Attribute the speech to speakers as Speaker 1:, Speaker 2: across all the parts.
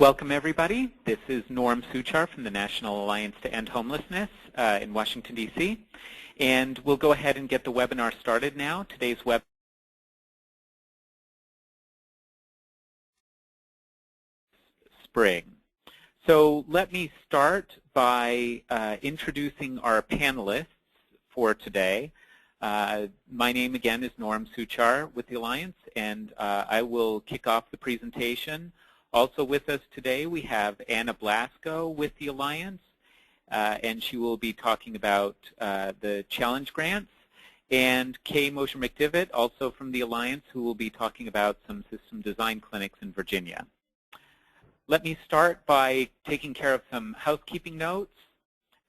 Speaker 1: Welcome, everybody. This is Norm Suchar from the National Alliance to End Homelessness in Washington, D.C. And we'll go ahead and get the webinar started now. Today's webinar spring. So let me start by introducing our panelists for today. My name, again, is Norm Suchar with the Alliance, and I will kick off the presentation. Also with us today, we have Anna Blasco with the Alliance, and she will be talking about the challenge grants, and Kay Mosher-McDivitt, also from the Alliance, who will be talking about some system design clinics in Virginia. Let me start by taking care of some housekeeping notes.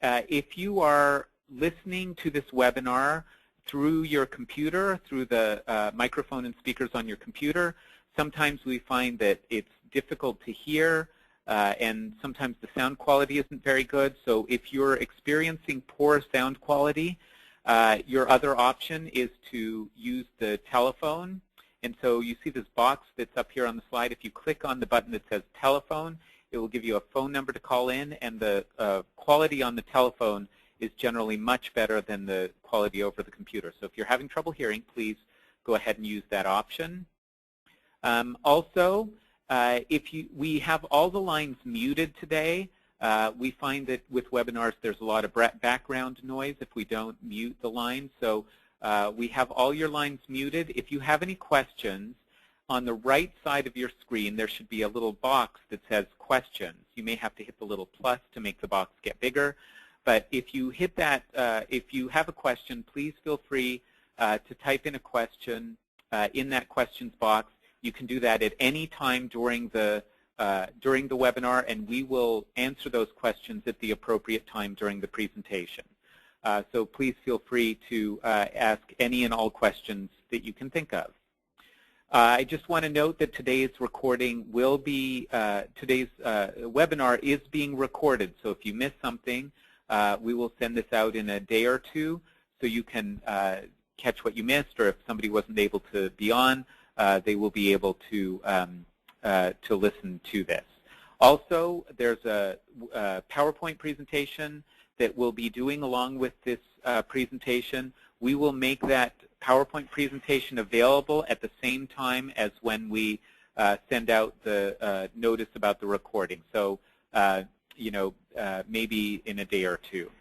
Speaker 1: If you are listening to this webinar through your computer, through the microphone and speakers on your computer, sometimes we find that it's difficult to hear, and sometimes the sound quality isn't very good. So if you're experiencing poor sound quality, your other option is to use the telephone. And so you see this box that's up here on the slide. If you click on the button that says telephone, it will give you a phone number to call in, and the quality on the telephone is generally much better than the quality over the computer. So if you're having trouble hearing, please go ahead and use that option. Also, we have all the lines muted today. We find that with webinars there's a lot of background noise if we don't mute the lines. So we have all your lines muted. If you have any questions, on the right side of your screen there should be a little box that says questions. You may have to hit the little plus to make the box get bigger. But if you hit that, if you have a question, please feel free to type in a question in that questions box. You can do that at any time during the webinar, and we will answer those questions at the appropriate time during the presentation. So please feel free to ask any and all questions that you can think of. I just want to note that today's recording will be, today's webinar is being recorded. So if you miss something, we will send this out in a day or two so you can catch what you missed, or if somebody wasn't able to be on, they will be able to listen to this. Also, there's a PowerPoint presentation that we'll be doing along with this presentation. We will make that PowerPoint presentation available at the same time as when we send out the notice about the recording. So, maybe in a day or two.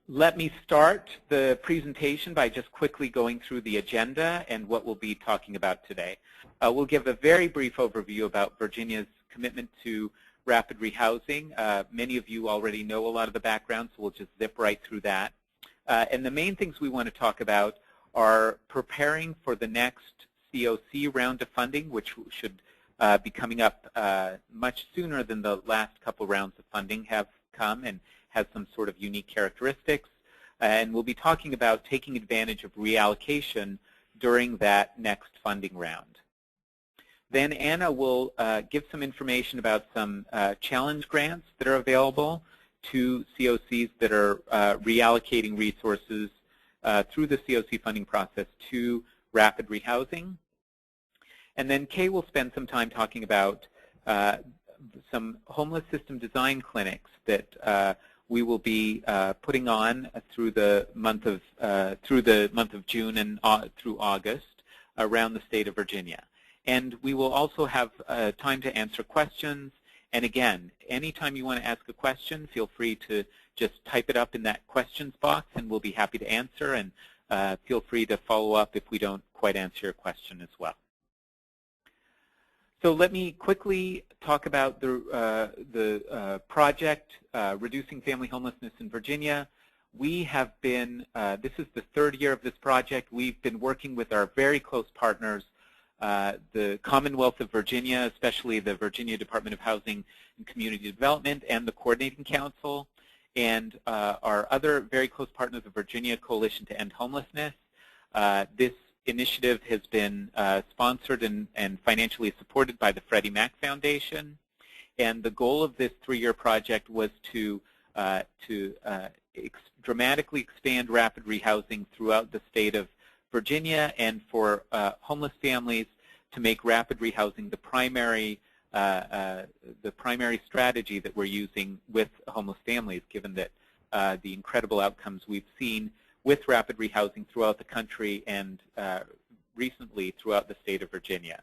Speaker 1: Let me start the presentation by just quickly going through the agenda and what we'll be talking about today. We'll give a very brief overview about Virginia's commitment to rapid rehousing. Many of you already know a lot of the background, so we'll just zip right through that. And the main things we want to talk about are preparing for the next CoC round of funding, which should be coming up much sooner than the last couple rounds of funding have come, and has some sort of unique characteristics. And we'll be talking about taking advantage of reallocation during that next funding round. Then Anna will give some information about some challenge grants that are available to CoCs that are reallocating resources through the CoC funding process to rapid rehousing. And then Kay will spend some time talking about some homeless system design clinics that we will be putting on through the month of June and through August around the state of Virginia. And we will also have time to answer questions. And again, anytime you want to ask a question, feel free to just type it up in that questions box, and we'll be happy to answer. And feel free to follow up if we don't quite answer your question as well. So let me quickly talk about the project, Reducing Family Homelessness in Virginia. We have been, this is the third year of this project. We've been working with our very close partners, the Commonwealth of Virginia, especially the Virginia Department of Housing and Community Development, and the Coordinating Council, and our other very close partners, the Virginia Coalition to End Homelessness. This initiative has been sponsored and financially supported by the Freddie Mac Foundation, and the goal of this three-year project was to dramatically expand rapid rehousing throughout the state of Virginia, and for homeless families to make rapid rehousing the primary the primary strategy that we're using with homeless families, given that the incredible outcomes we've seen with rapid rehousing throughout the country and recently throughout the state of Virginia.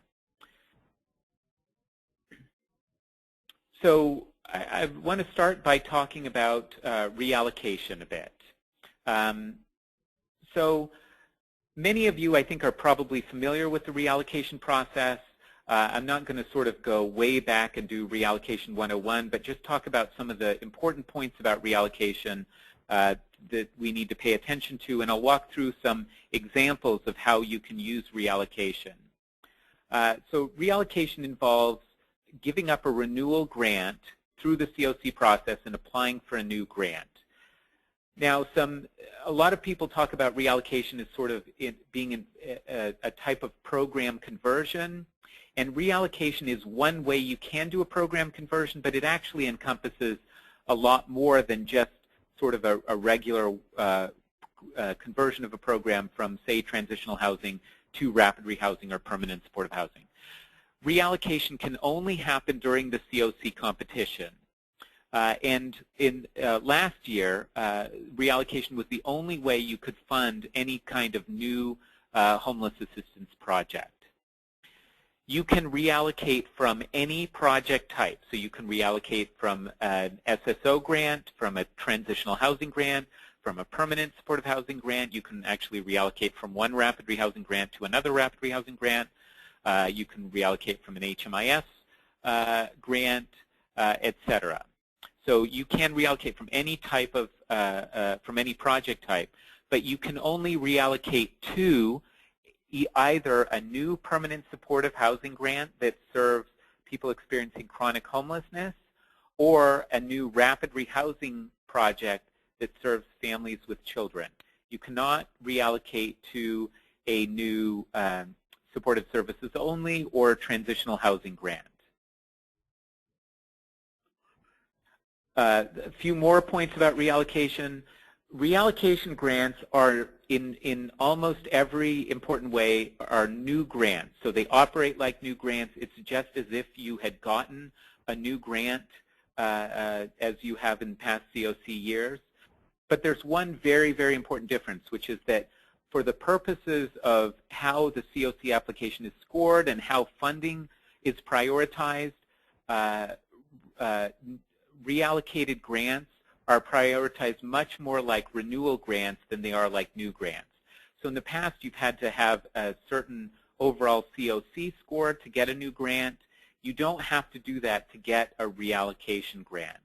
Speaker 1: So I want to start by talking about reallocation a bit. So many of you, I think, are probably familiar with the reallocation process. I'm not going to sort of go way back and do Reallocation 101, but just talk about some of the important points about reallocation that we need to pay attention to, and I'll walk through some examples of how you can use reallocation. So reallocation involves giving up a renewal grant through the CoC process and applying for a new grant. Now, a lot of people talk about reallocation as sort of being a type of program conversion, and reallocation is one way you can do a program conversion, but it actually encompasses a lot more than just sort of a regular conversion of a program from, say, transitional housing to rapid rehousing or permanent supportive housing. Reallocation can only happen during the CoC competition. And in last year, reallocation was the only way you could fund any kind of new homeless assistance project. You can reallocate from any project type. So you can reallocate from an SSO grant, from a transitional housing grant, from a permanent supportive housing grant. You can actually reallocate from one rapid rehousing grant to another rapid rehousing grant. You can reallocate from an HMIS grant, etc. So you can reallocate from any type of, from any project type, but you can only reallocate to either a new permanent supportive housing grant that serves people experiencing chronic homelessness, or a new rapid rehousing project that serves families with children. You cannot reallocate to a new supportive services only or transitional housing grant. A few more points about reallocation. Reallocation grants are, in almost every important way, are new grants. So they operate like new grants. It's just as if you had gotten a new grant as you have in past CoC years. But there's one very, very important difference, which is that for the purposes of how the CoC application is scored and how funding is prioritized, reallocated grants are prioritized much more like renewal grants than they are like new grants. So in the past, you've had to have a certain overall CoC score to get a new grant. You don't have to do that to get a reallocation grant.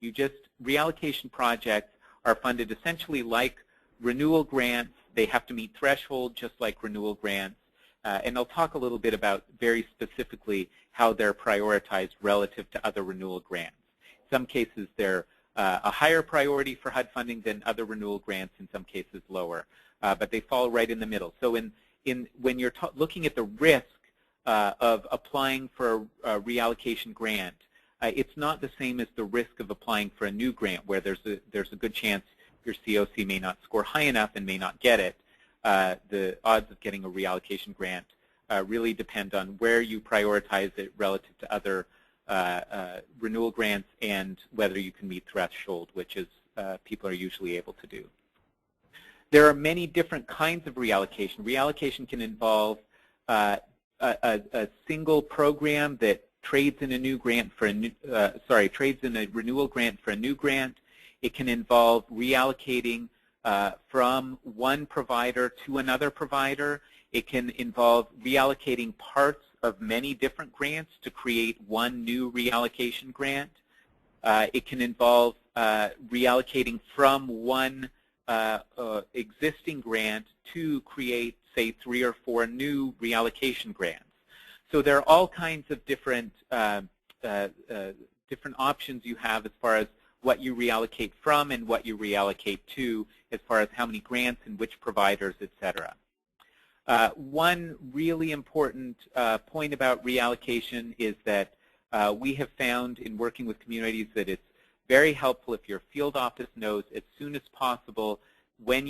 Speaker 1: Reallocation projects are funded essentially like renewal grants. They have to meet threshold just like renewal grants. And I'll talk a little bit about very specifically how they're prioritized relative to other renewal grants. In some cases, they're a higher priority for HUD funding than other renewal grants, in some cases lower. But they fall right in the middle. So when you're looking at the risk of applying for a reallocation grant, it's not the same as the risk of applying for a new grant, where there's a good chance your CoC may not score high enough and may not get it. The odds of getting a reallocation grant really depend on where you prioritize it relative to other renewal grants and whether you can meet threshold, which is people are usually able to do. There are many different kinds of reallocation. Reallocation can involve a single program that trades in a new grant for a new, trades in a renewal grant for a new grant. It can involve reallocating from one provider to another provider. It can involve reallocating parts of many different grants to create one new reallocation grant. It can involve reallocating from one existing grant to create, say, 3 or 4 new reallocation grants. So there are all kinds of different different options you have as far as what you reallocate from and what you reallocate to, as far as how many grants and which providers, et cetera. One really important point about reallocation is that we have found in working with communities that it's very helpful if your field office knows as soon as possible when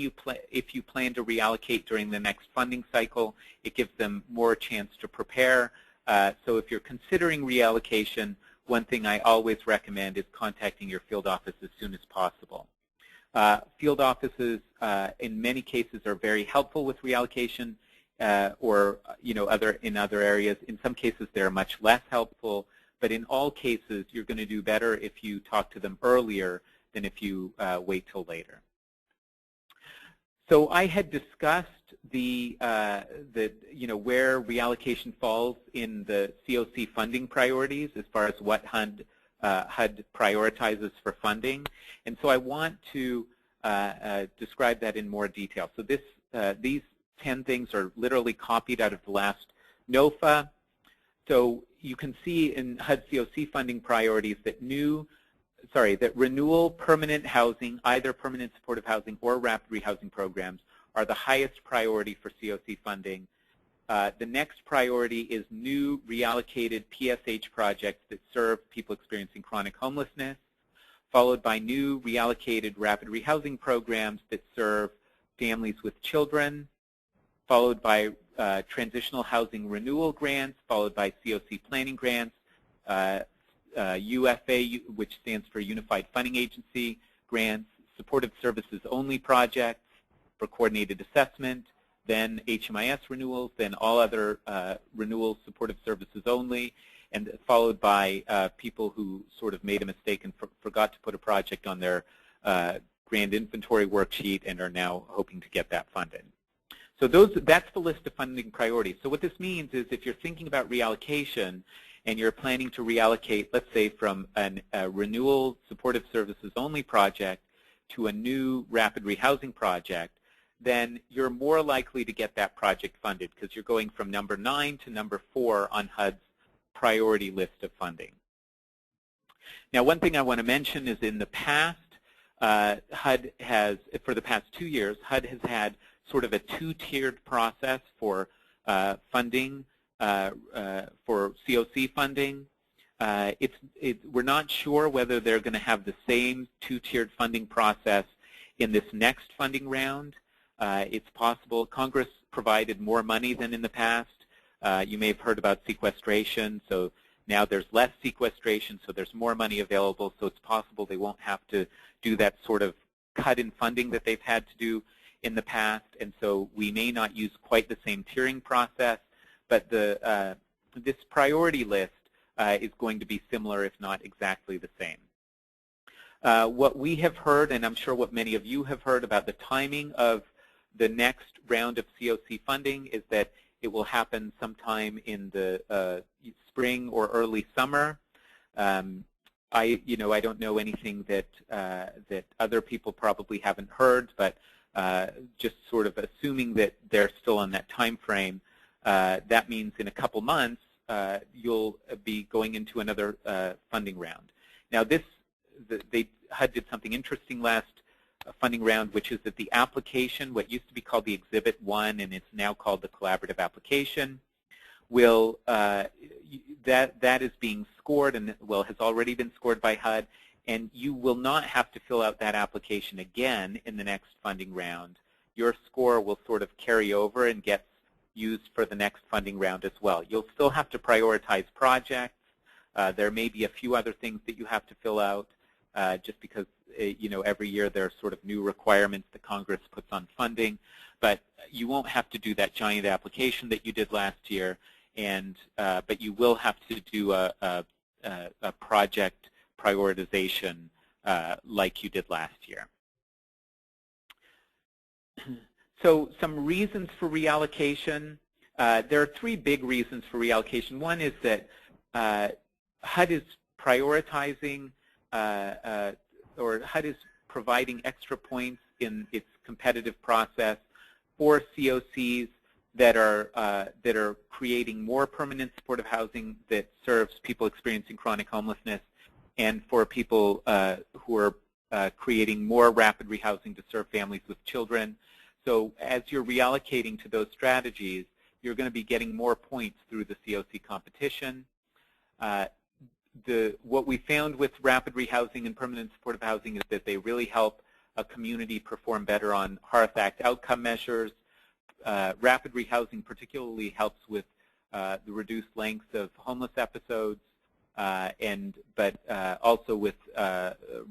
Speaker 1: if you plan to reallocate during the next funding cycle. It gives them more chance to prepare. So if you're considering reallocation, one thing I always recommend is contacting your field office as soon as possible. Field offices, in many cases, are very helpful with reallocation, or in other areas. In some cases, they're much less helpful. But in all cases, you're going to do better if you talk to them earlier than if you wait till later. So I had discussed where reallocation falls in the CoC funding priorities as far as what HUD prioritizes for funding, and so I want to describe that in more detail. So these 10 things are literally copied out of the last NOFA. So you can see in HUD CoC funding priorities that renewal permanent housing, either permanent supportive housing or rapid rehousing programs, are the highest priority for CoC funding. The next priority is new reallocated PSH projects that serve people experiencing chronic homelessness, followed by new reallocated rapid rehousing programs that serve families with children, followed by transitional housing renewal grants, followed by CoC planning grants, UFA, which stands for Unified Funding Agency grants, supportive services only projects for coordinated assessment, then HMIS renewals, then all other renewals, supportive services only, and followed by people who sort of made a mistake and forgot to put a project on their grand inventory worksheet and are now hoping to get that funded. So that's the list of funding priorities. So what this means is if you're thinking about reallocation and you're planning to reallocate, let's say, from a renewal supportive services only project to a new rapid rehousing project, then you're more likely to get that project funded because you're going from number 9 to number 4 on HUD's priority list of funding. Now, one thing I want to mention is in the past, HUD has, for the past 2 years, HUD has had sort of a two-tiered process for funding, for CoC funding. We're not sure whether they're going to have the same two-tiered funding process in this next funding round. It's possible. Congress provided more money than in the past. You may have heard about sequestration, so now there's less sequestration, so there's more money available, so it's possible they won't have to do that sort of cut in funding that they've had to do in the past, and so we may not use quite the same tiering process, but this priority list is going to be similar, if not exactly the same. What we have heard, and I'm sure what many of you have heard about the timing of the next round of CoC funding, is that it will happen sometime in the spring or early summer. I don't know anything that that other people probably haven't heard, but just sort of assuming that they're still on that time frame, that means in a couple months you'll be going into another funding round. Now, HUD did something interesting last funding round, which is that the application, what used to be called the Exhibit 1 and it's now called the Collaborative Application, will that is being scored and has already been scored by HUD, and you will not have to fill out that application again in the next funding round. Your score will sort of carry over and get used for the next funding round as well. You'll still have to prioritize projects. There may be a few other things that you have to fill out just because every year there are sort of new requirements that Congress puts on funding, but you won't have to do that giant application that you did last year, and but you will have to do a project prioritization like you did last year. So some reasons for reallocation. There are 3 big reasons for reallocation. One is that HUD is prioritizing or HUD is providing extra points in its competitive process for CoCs that are creating more permanent supportive housing that serves people experiencing chronic homelessness, and for people who are creating more rapid rehousing to serve families with children. So as you're reallocating to those strategies, you're going to be getting more points through the CoC competition. What we found with rapid rehousing and permanent supportive housing is that they really help a community perform better on HARTH Act outcome measures. Rapid rehousing particularly helps with the reduced lengths of homeless episodes, but also with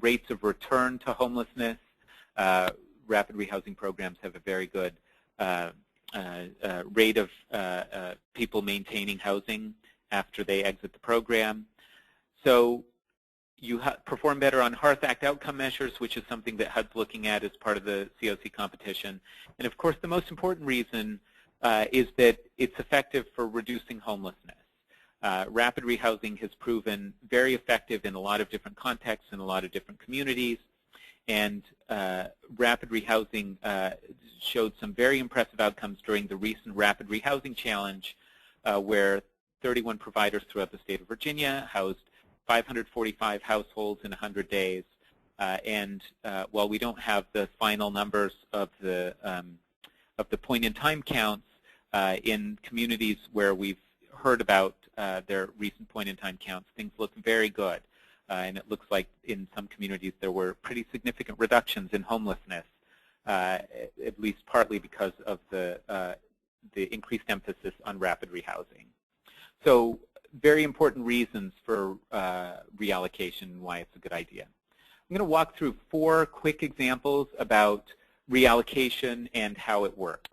Speaker 1: rates of return to homelessness. Rapid rehousing programs have a very good rate of people maintaining housing after they exit the program. So you perform better on Hearth Act outcome measures, which is something that HUD's looking at as part of the CoC competition. And of course, the most important reason is that it's effective for reducing homelessness. Rapid rehousing has proven very effective in a lot of different contexts in a lot of different communities. And rapid rehousing showed some very impressive outcomes during the recent Rapid Rehousing Challenge, where 31 providers throughout the state of Virginia housed 545 households in 100 days. While we don't have the final numbers of the point-in-time counts in communities where we've heard about their recent point-in-time counts, things look very good. And it looks like in some communities there were pretty significant reductions in homelessness, at least partly because of the increased emphasis on rapid rehousing. So very important reasons for reallocation and why it's a good idea. I'm going to walk through 4 quick examples about reallocation and how it works.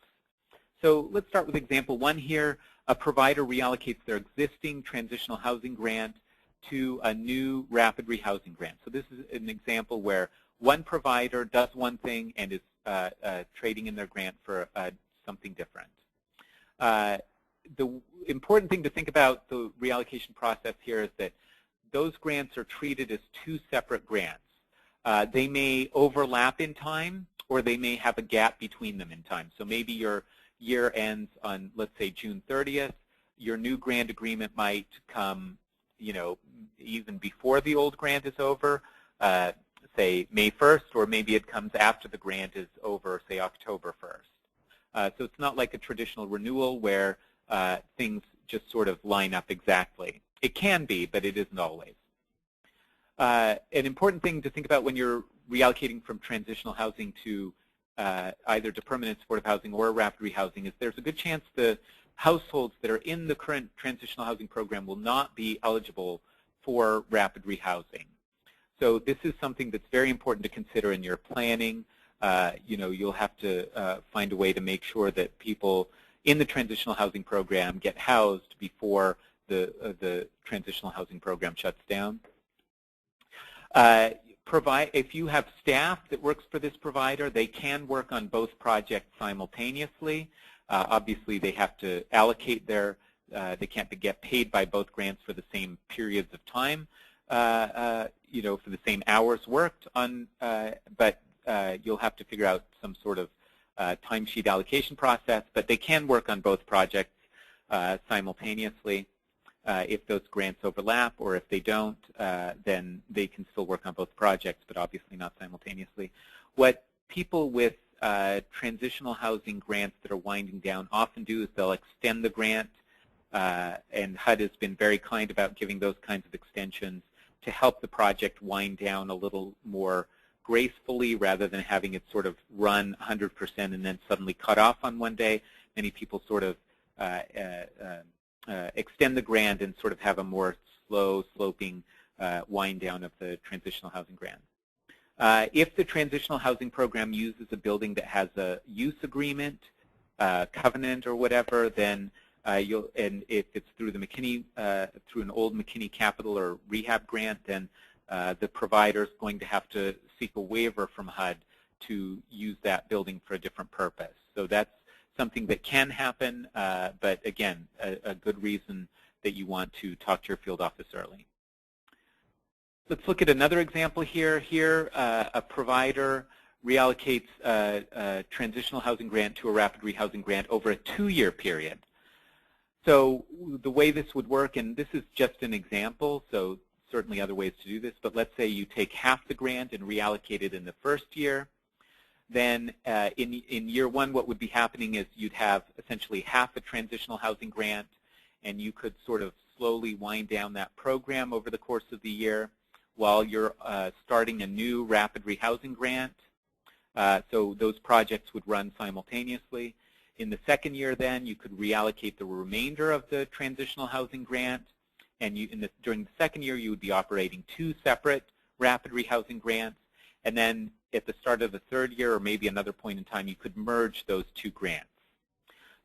Speaker 1: So let's start with example 1 here. A provider reallocates their existing transitional housing grant to a new rapid rehousing grant. So this is an example where one provider does one thing and is trading in their grant for something different. The important thing to think about the reallocation process here is that those grants are treated as 2 separate grants. They may overlap in time, or they may have a gap between them in time. So maybe your year ends on, let's say, June 30th. Your new grant agreement might come, even before the old grant is over, say May 1st, or maybe it comes after the grant is over, say October 1st. So it's not like a traditional renewal where things just sort of line up exactly. It can be, but it isn't always. An important thing to think about when you're reallocating from transitional housing to either to permanent supportive housing or rapid rehousing is there's a good chance the households that are in the current transitional housing program will not be eligible for rapid rehousing. So this is something that's very important to consider in your planning. You'll have to find a way to make sure that people in the transitional housing program get housed before the transitional housing program shuts down. If you have staff that works for this provider, they can work on both projects simultaneously. Obviously, they have to allocate they can't get paid by both grants for the same periods of time, for the same hours worked on, but you'll have to figure out some sort of timesheet allocation process, but they can work on both projects simultaneously. If those grants overlap, or if they don't, then they can still work on both projects, but obviously not simultaneously. What people with transitional housing grants that are winding down often do is they'll extend the grant, and HUD has been very kind about giving those kinds of extensions to help the project wind down a little more gracefully rather than having it sort of run 100% and then suddenly cut off on one day. Many people sort of extend the grant and sort of have a more slow sloping wind down of the transitional housing grant. If the transitional housing program uses a building that has a use agreement, covenant or whatever, then and if it's through the McKinney, through an old McKinney capital or rehab grant, then the provider is going to have to seek a waiver from HUD to use that building for a different purpose. So that's something that can happen, but again, a good reason that you want to talk to your field office early. Let's look at another example here. Here, a provider reallocates a transitional housing grant to a rapid rehousing grant over a 2-year period. So the way this would work, and this is just an example, so certainly other ways to do this, but let's say you take half the grant and reallocate it in the first year. Then in year 1, what would be happening is you'd have essentially half a transitional housing grant, and you could sort of slowly wind down that program over the course of the year while you're starting a new rapid rehousing grant. So those projects would run simultaneously. In the second year then, you could reallocate the remainder of the transitional housing grant, and during the second year you would be operating 2 separate rapid rehousing grants, and then at the start of the third year or maybe another point in time you could merge those 2 grants.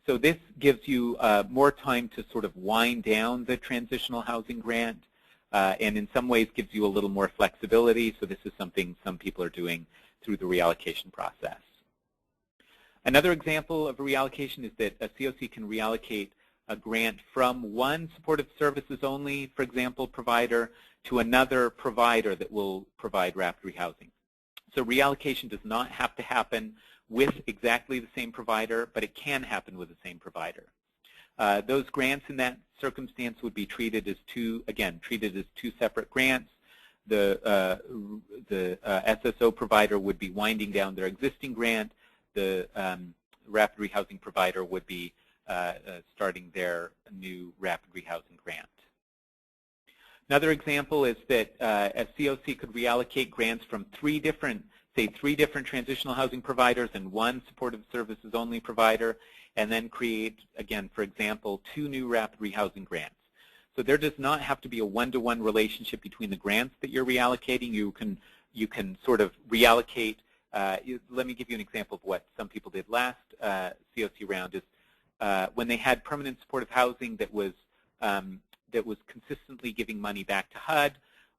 Speaker 1: So this gives you more time to sort of wind down the transitional housing grant, and in some ways gives you a little more flexibility. So this is something some people are doing through the reallocation process. Another example of a reallocation is that a CoC can reallocate a grant from one supportive services only, for example, provider, to another provider that will provide rapid rehousing. So reallocation does not have to happen with exactly the same provider, but it can happen with the same provider. Those grants in that circumstance would be treated as two separate grants. The SSO provider would be winding down their existing grant. The rapid rehousing provider would be starting their new rapid rehousing grant. Another example is that a CoC could reallocate grants from three different transitional housing providers and one supportive services only provider, and then create, again, for example, 2 new rapid rehousing grants. So there does not have to be a one-to-one relationship between the grants that you're reallocating. You can sort of reallocate. Let me give you an example of what some people did last CoC round. Is when they had permanent supportive housing that was consistently giving money back to HUD,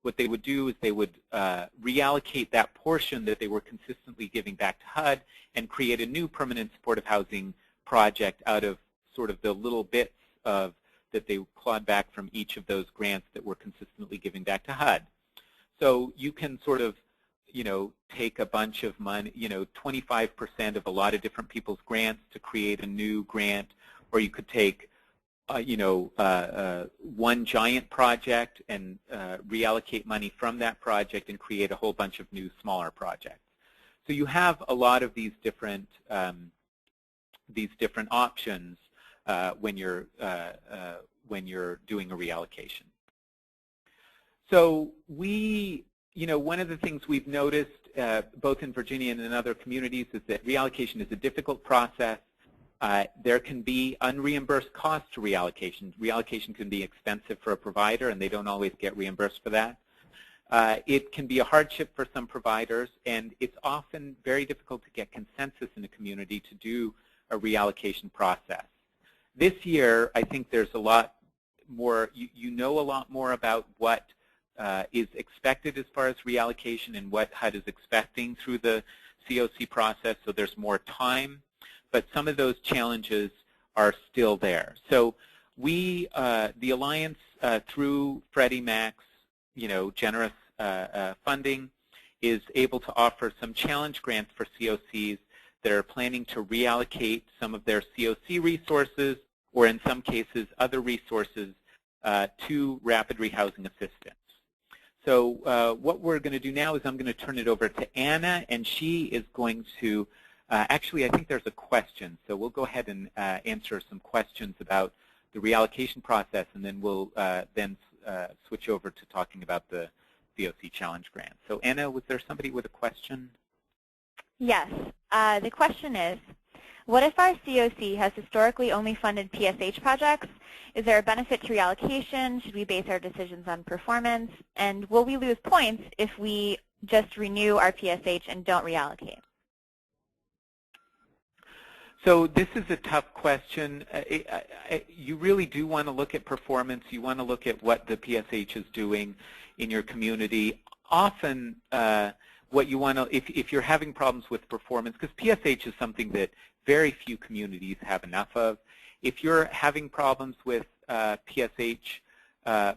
Speaker 1: what they would do is they would reallocate that portion that they were consistently giving back to HUD and create a new permanent supportive housing project out of sort of the little bits of that they clawed back from each of those grants that were consistently giving back to HUD. So you can sort of, take a bunch of money, 25% of a lot of different people's grants to create a new grant, or you could take one giant project and reallocate money from that project and create a whole bunch of new smaller projects. So you have a lot of these different options when you're doing a reallocation. So one of the things we've noticed both in Virginia and in other communities is that reallocation is a difficult process. There can be unreimbursed costs to reallocation. Reallocation can be expensive for a provider, and they don't always get reimbursed for that. It can be a hardship for some providers, and it's often very difficult to get consensus in a community to do a reallocation process. This year, I think there's a lot more, you know a lot more about what is expected as far as reallocation and what HUD is expecting through the CoC process, so there's more time. But some of those challenges are still there. So we, the Alliance, through Freddie Mac's, generous funding, is able to offer some challenge grants for CoCs that are planning to reallocate some of their CoC resources, or in some cases other resources, to rapid rehousing assistance. So what we're going to do now is I'm going to turn it over to Anna, and she is going to actually, I think there's a question, so we'll go ahead and answer some questions about the reallocation process, and then we'll switch over to talking about the CoC Challenge Grant. So Anna, was there somebody with a question?
Speaker 2: Yes. The question is, what if our CoC has historically only funded PSH projects? Is there a benefit to reallocation? Should we base our decisions on performance? And will we lose points if we just renew our PSH and don't reallocate?
Speaker 1: So this is a tough question. You really do want to look at performance. You want to look at what the PSH is doing in your community. Often, what you want to, if you're having problems with performance, because PSH is something that very few communities have enough of. If you're having problems with PSH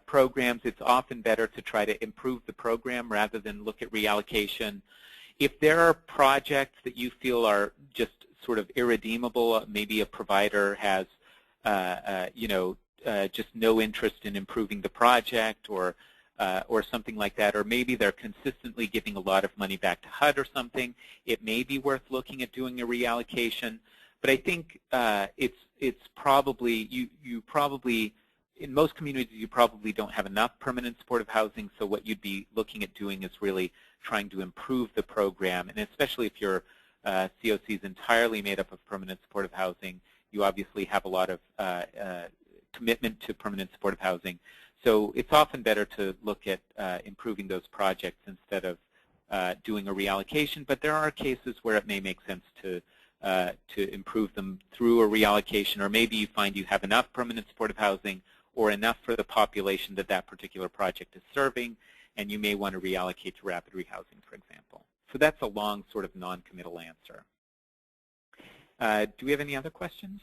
Speaker 1: programs, it's often better to try to improve the program rather than look at reallocation. If there are projects that you feel are just sort of irredeemable, maybe a provider has just no interest in improving the project, or something like that, or maybe they're consistently giving a lot of money back to HUD or something, it may be worth looking at doing a reallocation. But I think it's probably, you probably, in most communities, you probably don't have enough permanent supportive housing, so what you'd be looking at doing is really trying to improve the program, and especially if you're CoC is entirely made up of permanent supportive housing, you obviously have a lot of commitment to permanent supportive housing. So it's often better to look at improving those projects instead of doing a reallocation, but there are cases where it may make sense to improve them through a reallocation, or maybe you find you have enough permanent supportive housing or enough for the population that that particular project is serving, and you may want to reallocate to rapid rehousing, for example. So that's a long sort of non-committal answer. Do we have any other questions?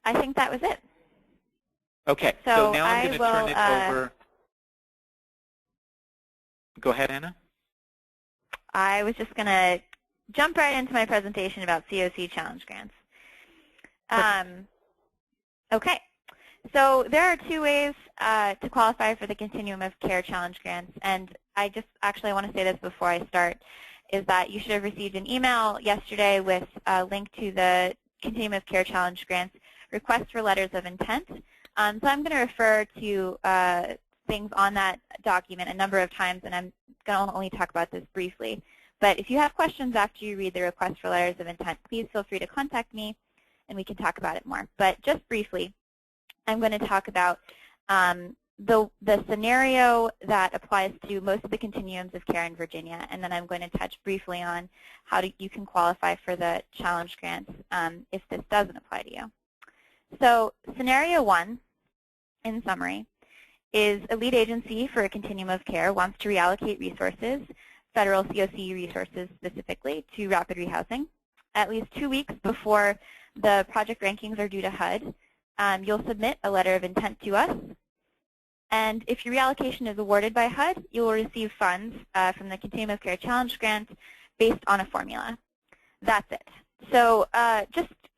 Speaker 2: I think that was it.
Speaker 1: Okay, so now I'm going to turn it over. Go ahead, Anna.
Speaker 2: I was just going to jump right into my presentation about CoC Challenge Grants. Okay, so there are two ways to qualify for the Continuum of Care Challenge Grants, and I just actually want to say this before I start, is that you should have received an email yesterday with a link to the Continuum of Care Challenge Grants request for letters of intent. So I'm going to refer to things on that document a number of times, and I'm going to only talk about this briefly. But if you have questions after you read the request for letters of intent, please feel free to contact me, and we can talk about it more. But just briefly, I'm going to talk about the scenario that applies to most of the continuums of care in Virginia, and then I'm going to touch briefly on how you can qualify for the challenge grants if this doesn't apply to you. So scenario one, in summary, is a lead agency for a continuum of care wants to reallocate resources, federal CoC resources specifically, to rapid rehousing. At least 2 weeks before the project rankings are due to HUD, you'll submit a letter of intent to us. And if your reallocation is awarded by HUD, you will receive funds from the Continuum of Care Challenge Grant based on a formula. That's it. So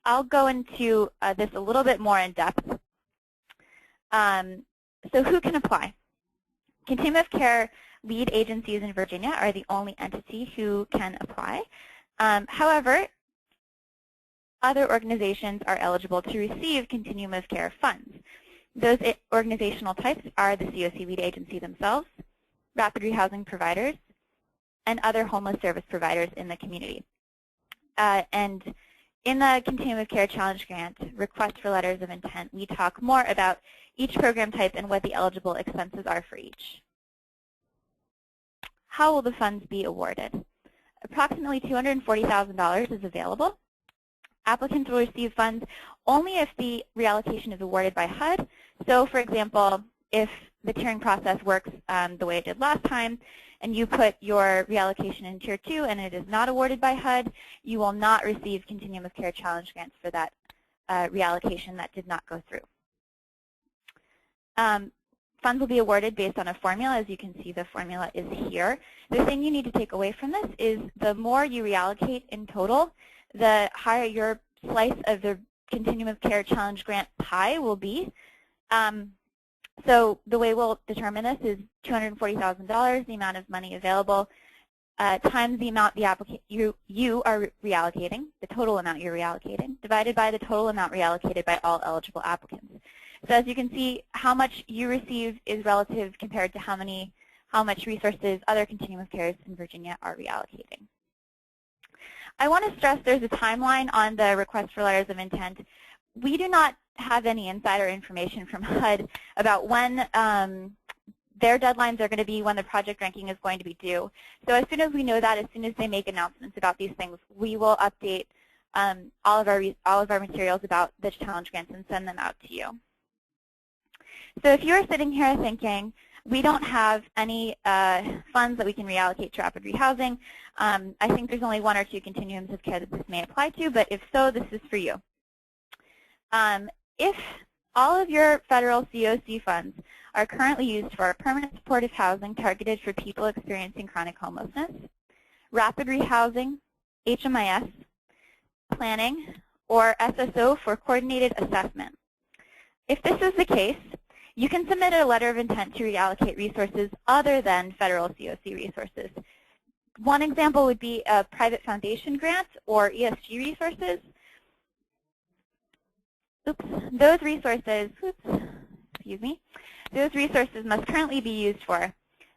Speaker 2: I'll go into this a little bit more in depth. So who can apply? Continuum of Care lead agencies in Virginia are the only entity who can apply. However, other organizations are eligible to receive Continuum of Care funds. Those organizational types are the CoC lead agency themselves, rapid rehousing providers, and other homeless service providers in the community. And in the Continuum of Care Challenge Grant request for letters of intent, we talk more about each program type and what the eligible expenses are for each. How will the funds be awarded? Approximately $240,000 is available. Applicants will receive funds only if the reallocation is awarded by HUD. So, for example, if the tiering process works the way it did last time, and you put your reallocation in Tier 2 and it is not awarded by HUD, you will not receive Continuum of Care Challenge Grants for that reallocation that did not go through. Funds will be awarded based on a formula. As you can see, the formula is here. The thing you need to take away from this is the more you reallocate in total, the higher your slice of the Continuum of Care Challenge Grant pie will be. So the way we'll determine this is $240,000, the amount of money available, times the amount you are reallocating, the total amount you're reallocating, divided by the total amount reallocated by all eligible applicants. So as you can see, how much you receive is relative compared to how much resources other Continuum of Cares in Virginia are reallocating. I want to stress there's a timeline on the request for letters of intent. We do not have any insider information from HUD about when their deadlines are going to be, when the project ranking is going to be due. So as soon as we know that, as soon as they make announcements about these things, we will update all of our materials about the challenge grants and send them out to you. So if you're sitting here thinking, we don't have any funds that we can reallocate to rapid rehousing, I think there's only 1 or 2 continuums of care that this may apply to, but if so, this is for you. If all of your federal CoC funds are currently used for permanent supportive housing targeted for people experiencing chronic homelessness, rapid rehousing, HMIS, planning, or SSO for coordinated assessment. If this is the case, you can submit a letter of intent to reallocate resources other than federal CoC resources. One example would be a private foundation grant or ESG resources. Those resources must currently be used for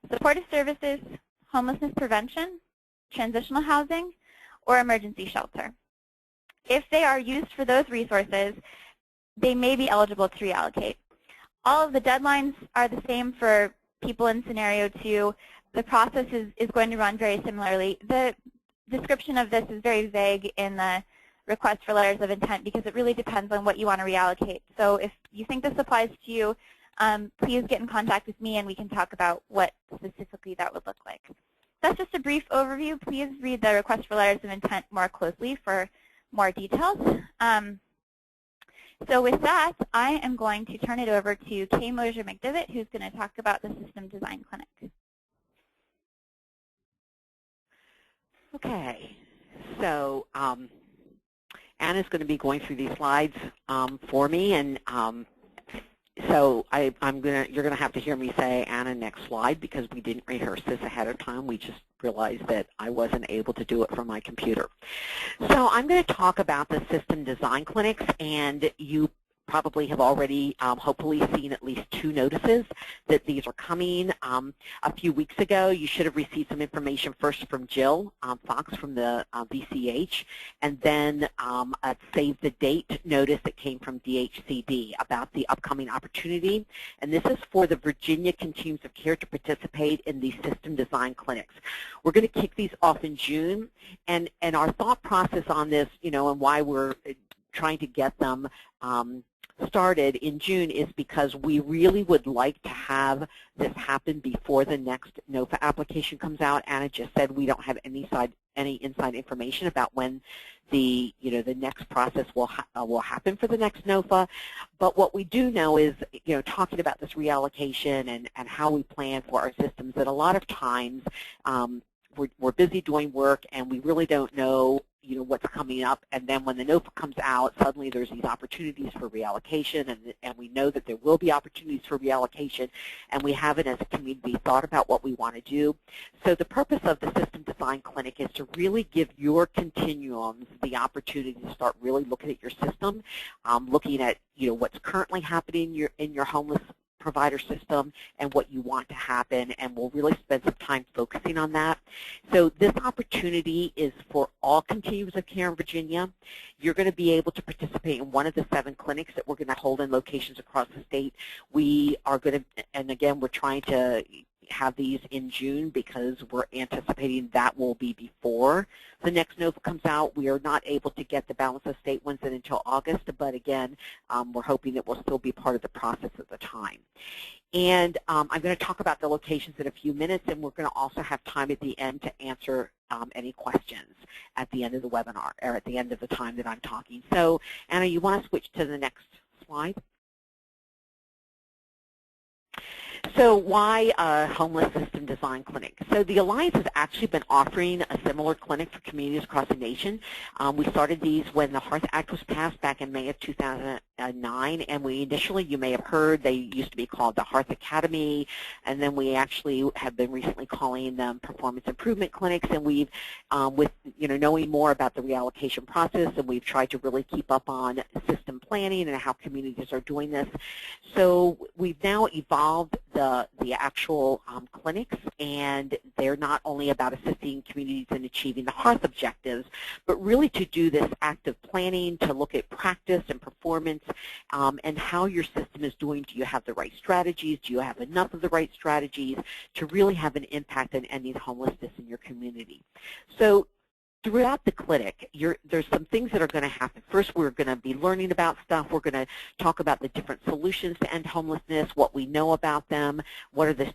Speaker 2: supportive services, homelessness prevention, transitional housing, or emergency shelter. If they are used for those resources, they may be eligible to reallocate. All of the deadlines are the same for people in scenario 2. The process is going to run very similarly. The description of this is very vague in the request for letters of intent because it really depends on what you want to reallocate. So if you think this applies to you, please get in contact with me and we can talk about what specifically that would look like. That's just a brief overview. Please read the request for letters of intent more closely for more details. So with that, I am going to turn it over to Kay Mosier-McDivitt, who's going to talk about the System Design Clinic.
Speaker 3: Okay, so Anna's going to be going through these slides for me, and so you're going to have to hear me say, Anna, next slide, because we didn't rehearse this ahead of time. We just realized that I wasn't able to do it from my computer. So I'm going to talk about the system design clinics, and you probably have already hopefully seen at least 2 notices that these are coming. A few weeks ago, you should have received some information first from Jill Fox from the VCH, and then a save the date notice that came from DHCD about the upcoming opportunity. And this is for the Virginia Continuum of Care to participate in these system design clinics. We're going to kick these off in June, and our thought process on this, and why we're trying to get them started in June is because we really would like to have this happen before the next NOFA application comes out. Anna just said we don't have any inside information about when the next process will happen for the next NOFA. But what we do know is, talking about this reallocation and how we plan for our systems, that a lot of times we're busy doing work and we really don't know what's coming up, and then when the NOFA comes out, suddenly there's these opportunities for reallocation, and we know that there will be opportunities for reallocation, and we haven't as a community thought about what we want to do. So the purpose of the System Design Clinic is to really give your continuums the opportunity to start really looking at your system, looking at what's currently happening in your homeless provider system and what you want to happen, and we'll really spend some time focusing on that. So this opportunity is for all continuums of care in Virginia. You're going to be able to participate in one of the 7 clinics that we're going to hold in locations across the state. We are going to, and again, we're trying to have these in June because we're anticipating that will be before the next NOFA comes out. We are not able to get the balance of state ones in until August, but again, we're hoping it will still be part of the process at the time. And I'm going to talk about the locations in a few minutes, and we're going to also have time at the end to answer any questions at the end of the webinar, or at the end of the time that I'm talking. So, Anna, you want to switch to the next slide? So why a homeless system design clinic? So the Alliance has actually been offering a similar clinic for communities across the nation. We started these when the HEARTH Act was passed back in May of 2009, and we initially, you may have heard, they used to be called the HEARTH Academy, and then we actually have been recently calling them performance improvement clinics, and we've, with knowing more about the reallocation process, and we've tried to really keep up on system planning and how communities are doing this. So we've now evolved the actual clinics, and they're not only about assisting communities in achieving the HEARTH objectives, but really to do this active planning, to look at practice and performance, and how your system is doing. Do you have the right strategies? Do you have enough of the right strategies to really have an impact on ending homelessness in your community? So throughout the clinic, there's some things that are going to happen. First, we're going to be learning about stuff. We're going to talk about the different solutions to end homelessness, what we know about them, what are the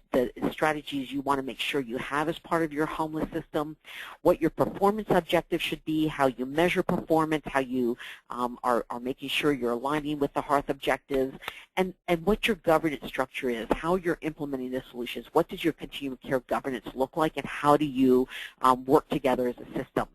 Speaker 3: strategies you want to make sure you have as part of your homeless system, what your performance objectives should be, how you measure performance, how you are making sure you're aligning with the HEARTH objectives, and what your governance structure is, how you're implementing the solutions. What does your continuum of care governance look like, and how do you work together as a system?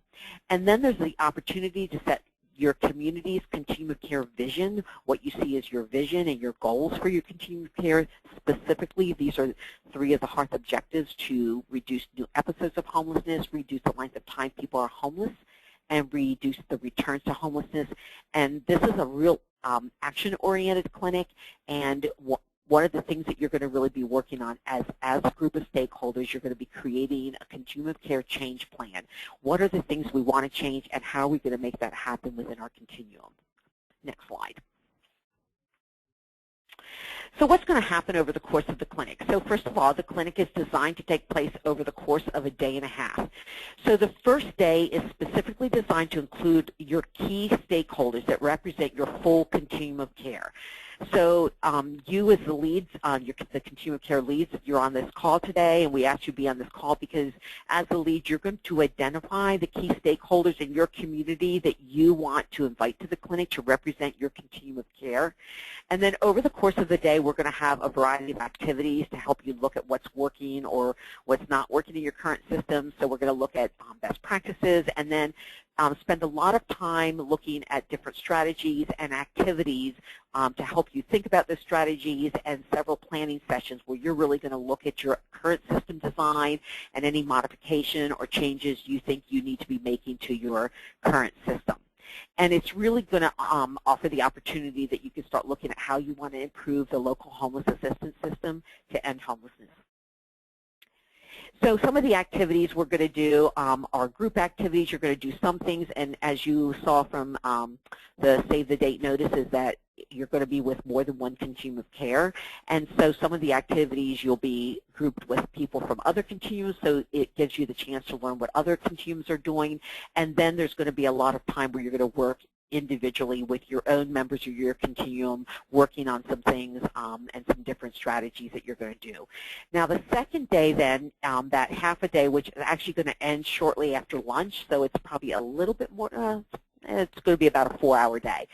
Speaker 3: And then there's the opportunity to set your community's continuum of care vision, what you see as your vision and your goals for your continuum of care. Specifically, these are 3 of the HEARTH objectives: to reduce new episodes of homelessness, reduce the length of time people are homeless, and reduce the returns to homelessness. And this is a real action-oriented clinic, and one of the things that you're going to really be working on as a group of stakeholders, you're going to be creating a continuum of care change plan. What are the things we want to change, and how are we going to make that happen within our continuum? Next slide. So what's going to happen over the course of the clinic? So first of all, the clinic is designed to take place over the course of a day and a half. So the first day is specifically designed to include your key stakeholders that represent your full continuum of care. So you as the leads, the Continuum of Care leads, you're on this call today, and we asked you to be on this call because as a lead, you're going to identify the key stakeholders in your community that you want to invite to the clinic to represent your Continuum of Care. And then over the course of the day, we're going to have a variety of activities to help you look at what's working or what's not working in your current system. So we're going to look at best practices, and then spend a lot of time looking at different strategies and activities to help you think about the strategies, and several planning sessions where you're really going to look at your current system design and any modification or changes you think you need to be making to your current system. And it's really going to offer the opportunity that you can start looking at how you want to improve the local homeless assistance system to end homelessness. So some of the activities we're going to do are group activities. You're going to do some things, and as you saw from the Save the Date notices, that you're going to be with more than one continuum of care. And so some of the activities you'll be grouped with people from other continuums, so it gives you the chance to learn what other continuums are doing. And then there's going to be a lot of time where you're going to work individually with your own members of your continuum, working on some things and some different strategies that you're going to do. Now the second day then, that half a day, which is actually going to end shortly after lunch, so it's probably a little bit more, it's going to be about a 4-hour day.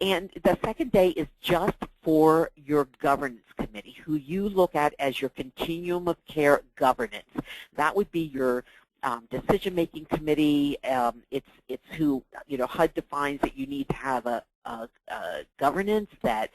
Speaker 3: And the second day is just for your governance committee, who you look at as your Continuum of Care governance. That would be your decision-making committee. It's who, HUD defines that you need to have a governance that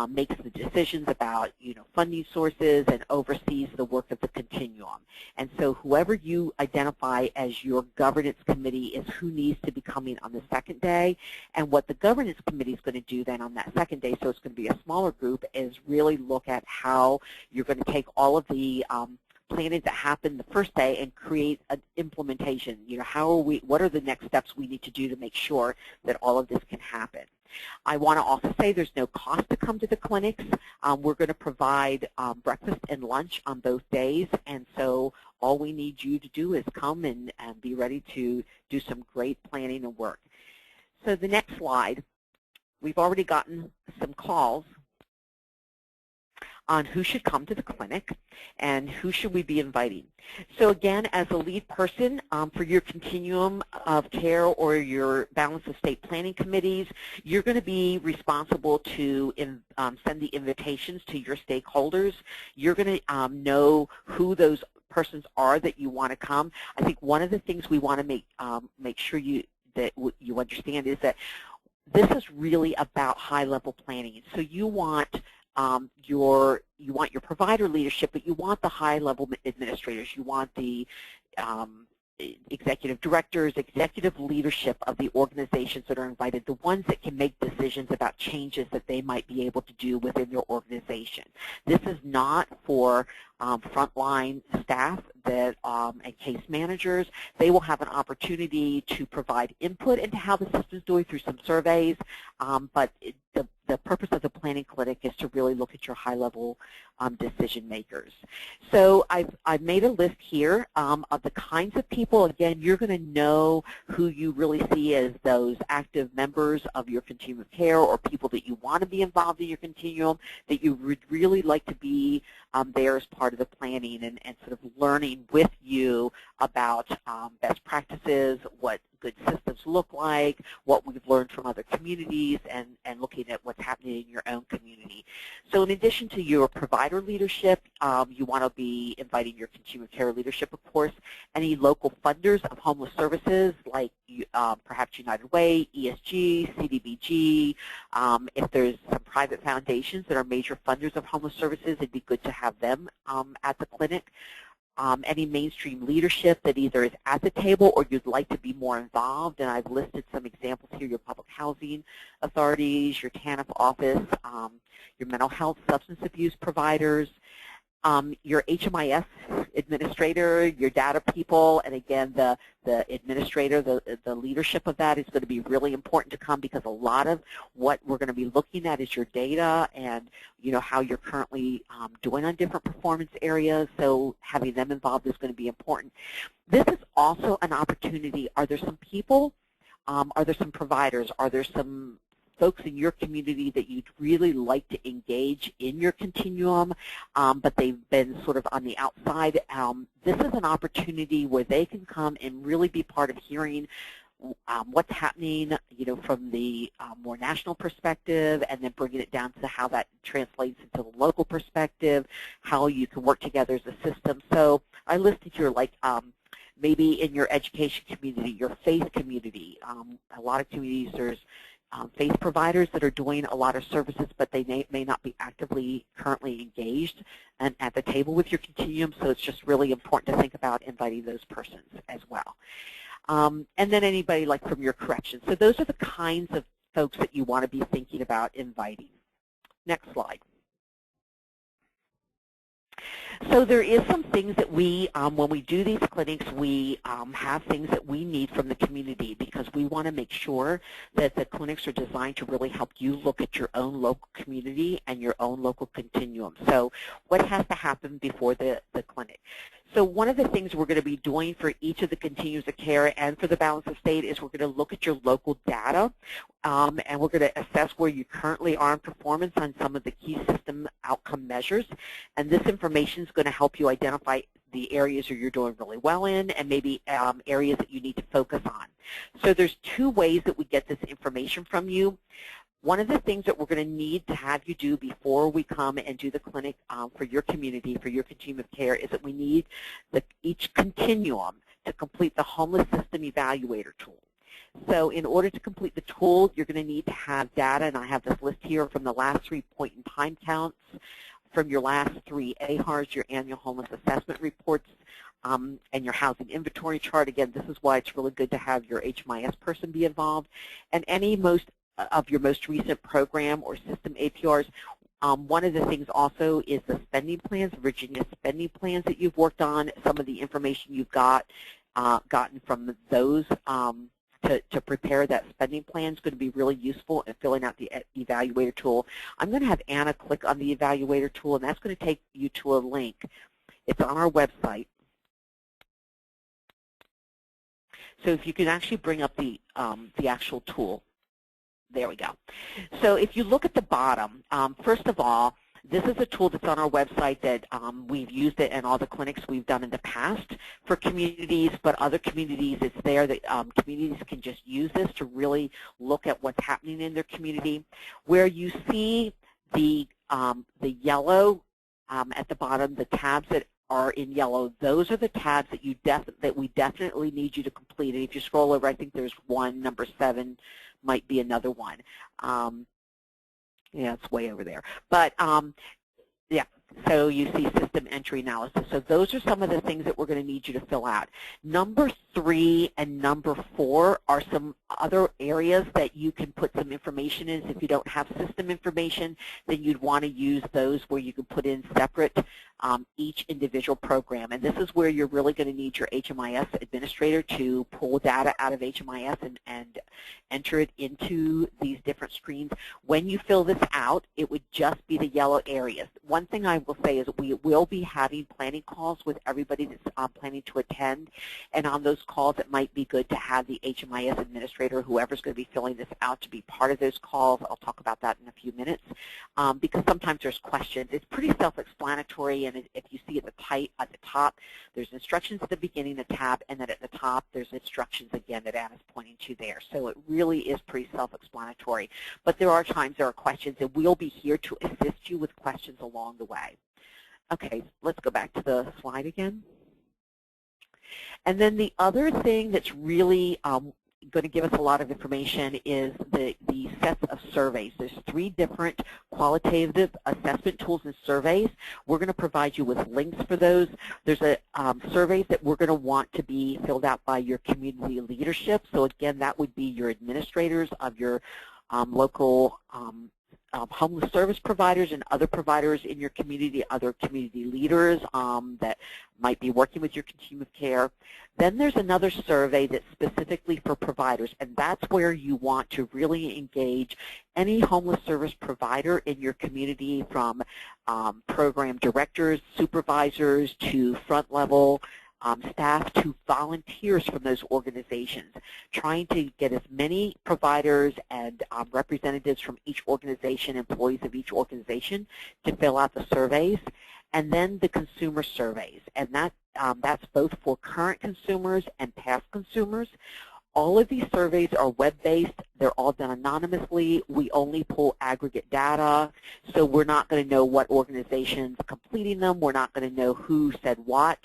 Speaker 3: makes the decisions about, funding sources and oversees the work of the continuum. And so whoever you identify as your governance committee is who needs to be coming on the second day. And what the governance committee is going to do then on that second day, so it's going to be a smaller group, is really look at how you're going to take all of the planning that happened the first day and create an implementation. What are the next steps we need to do to make sure that all of this can happen? I want to also say there's no cost to come to the clinics. We're going to provide breakfast and lunch on both days, and so all we need you to do is come and be ready to do some great planning and work. So the next slide, we've already gotten some calls on who should come to the clinic and who should we be inviting. So again, as a lead person for your Continuum of Care or your Balance of State Planning committees, you're going to be responsible to send the invitations to your stakeholders. You're going to know who those persons are that you want to come. I think one of the things we want to make sure you understand is that this is really about high-level planning. So you want your provider leadership, but you want the high-level administrators. You want the executive directors, executive leadership of the organizations that are invited, the ones that can make decisions about changes that they might be able to do within your organization. This is not for frontline staff and case managers. They will have an opportunity to provide input into how the system is doing through some surveys, but the purpose of the planning clinic is to really look at your high-level decision makers. So I've made a list here of the kinds of people. Again, you're going to know who you really see as those active members of your continuum of care, or people that you want to be involved in your continuum, that you would really like to be there as part of the planning and sort of learning with you about best practices, what good systems look like, what we've learned from other communities, and looking at what's happening in your own community. So in addition to your provider leadership, you want to be inviting your continuum of care leadership, of course, any local funders of homeless services like perhaps United Way, ESG, CDBG. If there's some private foundations that are major funders of homeless services, it'd be good to have them at the clinic. any mainstream leadership that either is at the table or you'd like to be more involved. And I've listed some examples here: your public housing authorities, your TANF office, your mental health substance abuse providers, your HMIS administrator, your data people, and again, the administrator, the leadership of that is going to be really important to come, because a lot of what we're going to be looking at is your data and, you know, how you're currently doing on different performance areas. So having them involved is going to be important. This is also an opportunity. Are there some people, are there some providers, are there some folks in your community that you'd really like to engage in your continuum, but they've been sort of on the outside? This is an opportunity where they can come and really be part of hearing what's happening, you know, from the more national perspective, and then bringing it down to how that translates into the local perspective, how you can work together as a system. So I listed here, like, maybe in your education community, your faith community. A lot of communities, there's faith providers that are doing a lot of services, but they may not be actively currently engaged and at the table with your continuum, so it's just really important to think about inviting those persons as well. And then anybody like from your corrections. So those are the kinds of folks that you want to be thinking about inviting. Next slide. So there is some things that we, when we do these clinics, we have things that we need from the community, because we want to make sure that the clinics are designed to really help you look at your own local community and your own local continuum. So what has to happen before the clinic? So one of the things we're going to be doing for each of the continuums of care and for the balance of state is we're going to look at your local data, and we're going to assess where you currently are in performance on some of the key system outcome measures. And this information is going to help you identify the areas where you're doing really well in, and maybe areas that you need to focus on. So there's two ways that we get this information from you. One of the things that we're going to need to have you do before we come and do the clinic for your community, for your continuum of care, is that we need each continuum to complete the Homeless System Evaluator tool. So in order to complete the tool, you're going to need to have data, and I have this list here from the last 3 point-in-time counts, from your last 3 AHARs, your annual homeless assessment reports, and your housing inventory chart. Again, this is why it's really good to have your HMIS person be involved, and any of your most recent program or system APRs. One of the things also is the spending plans, Virginia spending plans that you've worked on. Some of the information you've gotten from those to prepare that spending plan is going to be really useful in filling out the evaluator tool. I'm going to have Anna click on the evaluator tool, and that's going to take you to a link. It's on our website. So if you can actually bring up the actual tool. There we go. So if you look at the bottom, first of all, this is a tool that's on our website that we've used it in all the clinics we've done in the past for communities, but other communities, it's there that communities can just use this to really look at what's happening in their community. Where you see the yellow at the bottom, the tabs that are in yellow, those are the tabs that we definitely need you to complete. And if you scroll over, I think there's one, number 7, might be another one. Yeah, it's way over there. But yeah, so you see system entry analysis. So those are some of the things that we're going to need you to fill out. Number 3 and number 4 are some other areas that you can put some information in. If you don't have system information, then you'd want to use those where you can put in separate each individual program. And this is where you're really going to need your HMIS administrator to pull data out of HMIS and enter it into these different screens. When you fill this out, it would just be the yellow areas. One thing I will say is we will be having planning calls with everybody that's planning to attend, and on those calls it might be good to have the HMIS administrator, whoever's going to be filling this out, to be part of those calls. I'll talk about that in a few minutes, because sometimes there's questions. It's pretty self-explanatory, and if you see at the top, there's instructions at the beginning of the tab, and then at the top there's instructions again that Anna's pointing to there. So it really is pretty self-explanatory. But there are times there are questions, and we'll be here to assist you with questions along the way. Okay, let's go back to the slide again. And then the other thing that's really going to give us a lot of information is the sets of surveys. There's 3 different qualitative assessment tools and surveys. We're going to provide you with links for those. There's a surveys that we're going to want to be filled out by your community leadership. So again, that would be your administrators of your local homeless service providers and other providers in your community, other community leaders that might be working with your continuum of care. Then there's another survey that's specifically for providers, and that's where you want to really engage any homeless service provider in your community, from program directors, supervisors, to front level staff, to volunteers from those organizations, trying to get as many providers and representatives from each organization, employees of each organization, to fill out the surveys. And then the consumer surveys, and that's both for current consumers and past consumers. All of these surveys are web-based. They're all done anonymously. We only pull aggregate data, so we're not going to know what organization's completing them. We're not going to know who said what.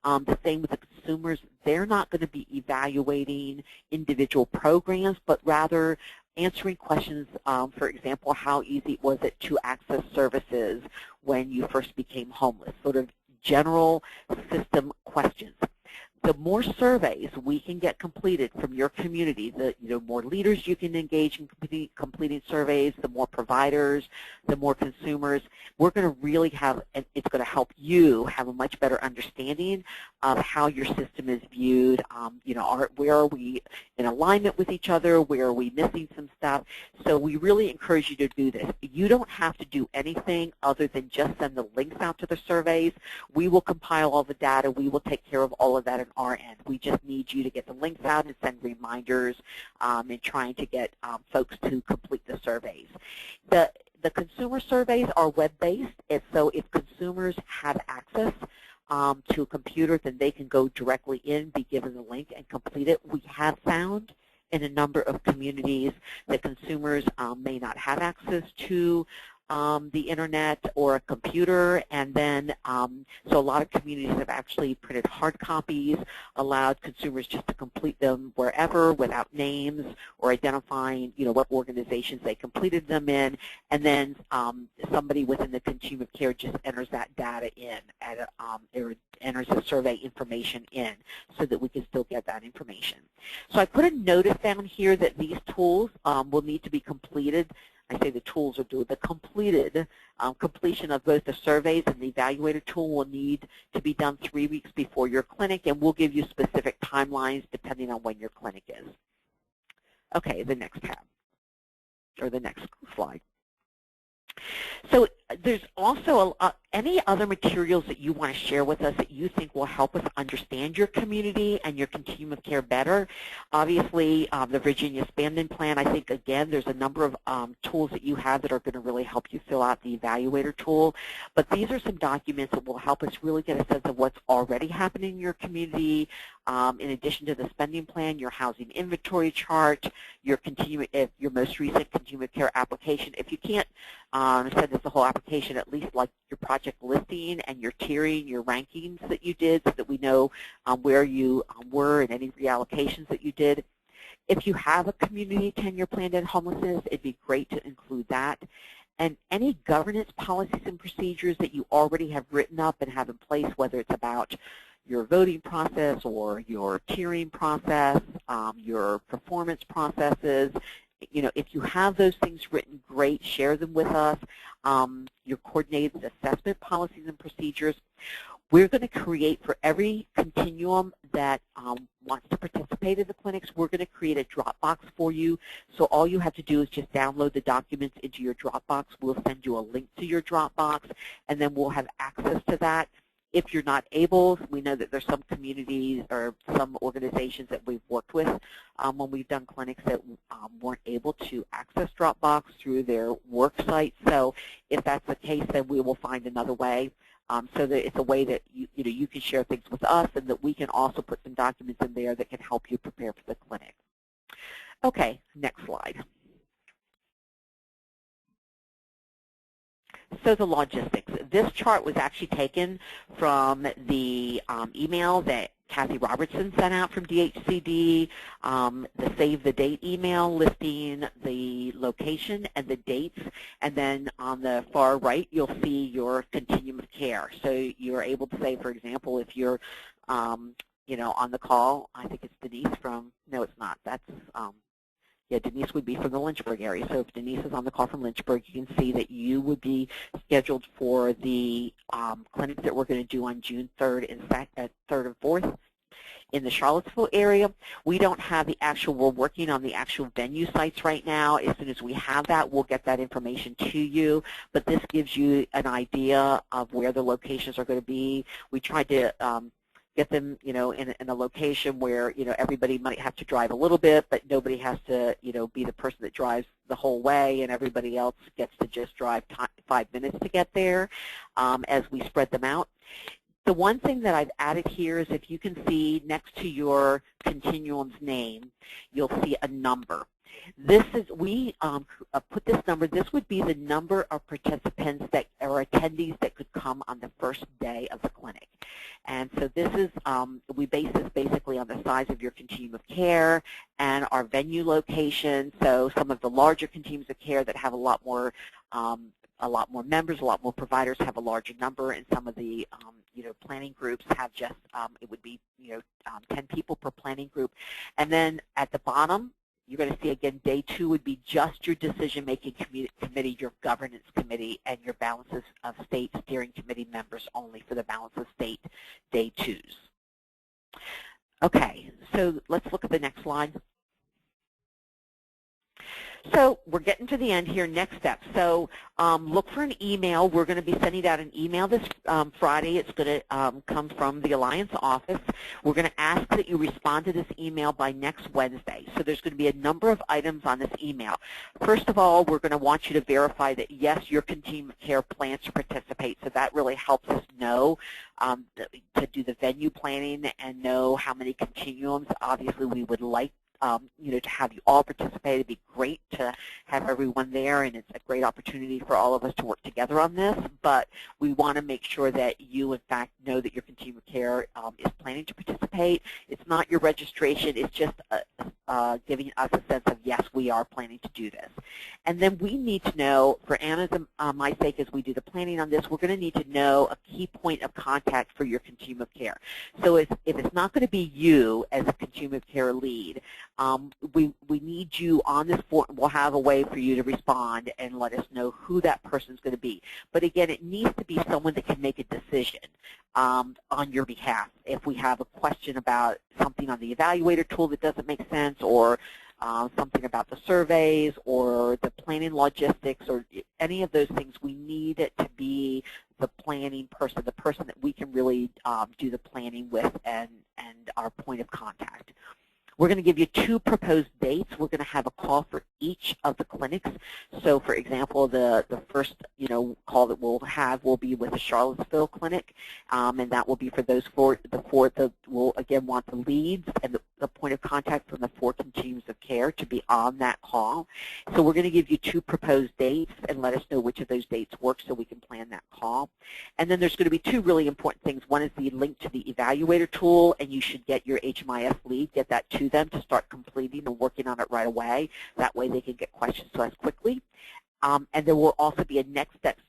Speaker 3: The same with the consumers. They're not going to be evaluating individual programs, but rather answering questions, for example, how easy was it to access services when you first became homeless, sort of general system questions. The more surveys we can get completed from your community, the more leaders you can engage in completing surveys, the more providers, the more consumers, we're going to really have, and it's going to help you have a much better understanding of how your system is viewed. Where are we in alignment with each other? Where are we missing some stuff? So we really encourage you to do this. You don't have to do anything other than just send the links out to the surveys. We will compile all the data. We will take care of all of that on our end. We just need you to get the links out and send reminders and trying to get folks to complete the surveys. The consumer surveys are web-based, and so if consumers have access to a computer, then they can go directly in, be given the link, and complete it. We have found in a number of communities that consumers may not have access to the internet or a computer, and then so a lot of communities have actually printed hard copies, allowed consumers just to complete them wherever without names or identifying what organizations they completed them in, and then somebody within the Continuum of Care just enters that data in and enters the survey information in so that we can still get that information. So I put a notice down here that these tools will need to be completed. I say the tools are due. The completion of both the surveys and the evaluator tool will need to be done 3 weeks before your clinic, and we'll give you specific timelines depending on when your clinic is. Okay, the next tab, or the next slide. So there's also any other materials that you want to share with us that you think will help us understand your community and your continuum of care better. Obviously, the Virginia Spending Plan, I think, again, there's a number of tools that you have that are going to really help you fill out the evaluator tool. But these are some documents that will help us really get a sense of what's already happening in your community, in addition to the spending plan, your housing inventory chart, your most recent continuum of care application. If you can't send us the whole application, at least like your project listing and your tiering, your rankings that you did, so that we know where you were and any reallocations that you did. If you have a community tenure plan in homelessness, it'd be great to include that. And any governance policies and procedures that you already have written up and have in place, whether it's about your voting process or your tiering process, your performance processes. If you have those things written, great, share them with us. Your coordinated assessment policies and procedures. We're going to create, for every continuum that wants to participate in the clinics, we're going to create a Dropbox for you. So all you have to do is just download the documents into your Dropbox. We'll send you a link to your Dropbox, and then we'll have access to that. If you're not able, we know that there's some communities or some organizations that we've worked with when we've done clinics that weren't able to access Dropbox through their work site. So if that's the case, then we will find another way so that it's a way that you can share things with us, and that we can also put some documents in there that can help you prepare for the clinic. Okay, next slide. So the logistics. This chart was actually taken from the email that Kathy Robertson sent out from DHCD, the Save the Date email listing the location and the dates, and then on the far right you'll see your continuum of care. So you're able to say, for example, if you're you know, on the call, I think it's Denise from, no it's not, that's, yeah, Denise would be from the Lynchburg area. So if Denise is on the call from Lynchburg, you can see that you would be scheduled for the clinics that we're going to do on June 3rd and 3rd and 4th. In the Charlottesville area, we don't have the actual, we're working on the actual venue sites right now. As soon as we have that, we'll get that information to you. But this gives you an idea of where the locations are going to be. We tried to get them, you know, in a location where, you know, everybody might have to drive a little bit, but nobody has to, you know, be the person that drives the whole way, and everybody else gets to just drive 5 minutes to get there as we spread them out. The one thing that I've added here is if you can see next to your continuum's name, you'll see a number. This is, we put this number, this would be the number of participants that, or attendees that could come on the first day of the clinic. And so this is, we base this basically on the size of your continuum of care and our venue location. So some of the larger continuums of care that have a lot more members, a lot more providers have a larger number, and some of the you know, planning groups have just, it would be, you know, 10 people per planning group. And then at the bottom, you're going to see again, day 2 would be just your decision-making committee, your governance committee, and your balances of state steering committee members only for the balance of state day 2s. Okay, so let's look at the next slide. So we're getting to the end here. Next step. So look for an email. We're going to be sending out an email this Friday. It's going to come from the Alliance office. We're going to ask that you respond to this email by next Wednesday. So there's going to be a number of items on this email. First of all, we're going to want you to verify that, yes, your continuum of care plans to participate. So that really helps us know to do the venue planning and know how many continuums. Obviously, we would like you know, to have you all participate. It'd be great to have everyone there, and it's a great opportunity for all of us to work together on this, but we want to make sure that you, in fact, know that your continuum of care is planning to participate. It's not your registration. It's just giving us a sense of, yes, we are planning to do this. And then we need to know, for Anna's and my sake, as we do the planning on this, we're going to need to know a key point of contact for your continuum of care. So if it's not going to be you as a continuum of care lead, we need you on this form. We'll have a way for you to respond and let us know who that person's going to be. But again, it needs to be someone that can make a decision on your behalf. If we have a question about something on the evaluator tool that doesn't make sense, or something about the surveys or the planning logistics or any of those things, we need it to be the planning person, the person that we can really do the planning with and our point of contact. We're going to give you 2 proposed dates. We're going to have a call for each of the clinics. So, for example, the first, you know, call that we'll have will be with the Charlottesville clinic, and that will be for those 4. The 4 that we'll again want the leads and the point of contact from the 4 continuums of care to be on that call. So we're going to give you 2 proposed dates and let us know which of those dates work so we can plan that call. And then there's going to be 2 really important things. One is the link to the evaluator tool, and you should get your HMIS lead, get that to them to start completing and working on it right away. That way they can get questions to us quickly. And there will also be a next steps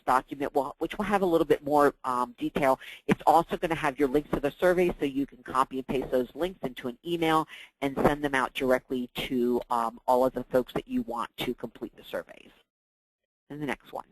Speaker 3: document, which will have a little bit more detail. It's also going to have your links to the survey, so you can copy and paste those links into an email and send them out directly to all of the folks that you want to complete the surveys. And the next one.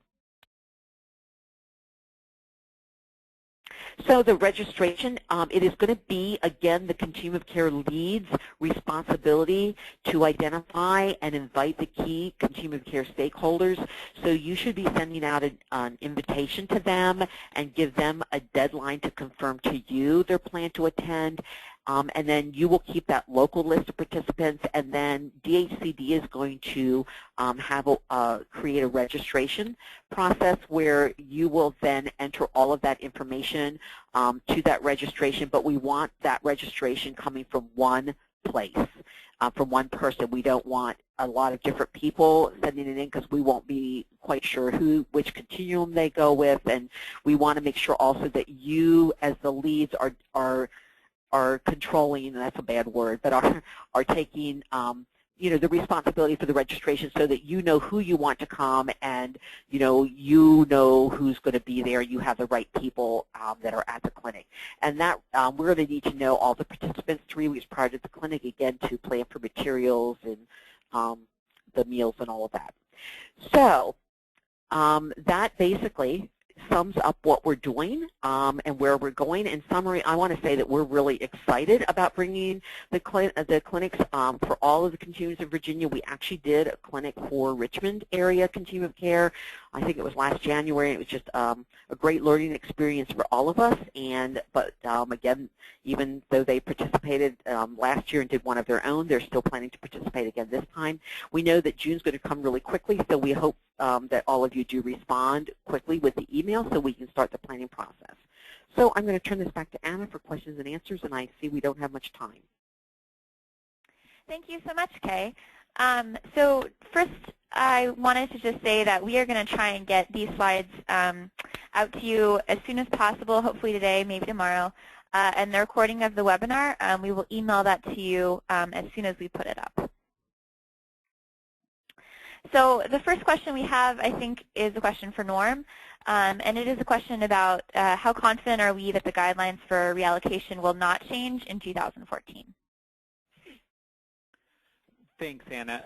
Speaker 3: So the registration, it is going to be, again, the Continuum of Care lead's responsibility to identify and invite the key Continuum of Care stakeholders. So you should be sending out an invitation to them and give them a deadline to confirm to you their plan to attend. And then you will keep that local list of participants, and then DHCD is going to create a registration process where you will then enter all of that information to that registration, but we want that registration coming from one place, from one person. We don't want a lot of different people sending it in because we won't be quite sure which continuum they go with, and we want to make sure also that you as the leads are controlling, and that's a bad word, but are taking the responsibility for the registration so that you know who you want to come and you know who's going to be there. You have the right people that are at the clinic. And that we're going to need to know all the participants 3 weeks prior to the clinic, again, to plan for materials and the meals and all of that. So that basically sums up what we're doing and where we're going. In summary, I want to say that we're really excited about bringing the clinics for all of the continuums in Virginia. We actually did a clinic for Richmond area Continuum of Care. I think it was last January. It was just a great learning experience for all of us. But again, even though they participated last year and did one of their own, they're still planning to participate again this time. We know that June's going to come really quickly, so we hope that all of you do respond quickly with the email so we can start the planning process. So I'm going to turn this back to Anna for questions and answers, and I see we don't have much time.
Speaker 2: Thank you so much, Kay. So first, I wanted to just say that we are going to try and get these slides out to you as soon as possible, hopefully today, maybe tomorrow. And the recording of the webinar, we will email that to you as soon as we put it up. So the first question we have, I think, is a question for Norm. And it is a question about how confident are we that the guidelines for reallocation will not change in 2014?
Speaker 1: Thanks, Anna.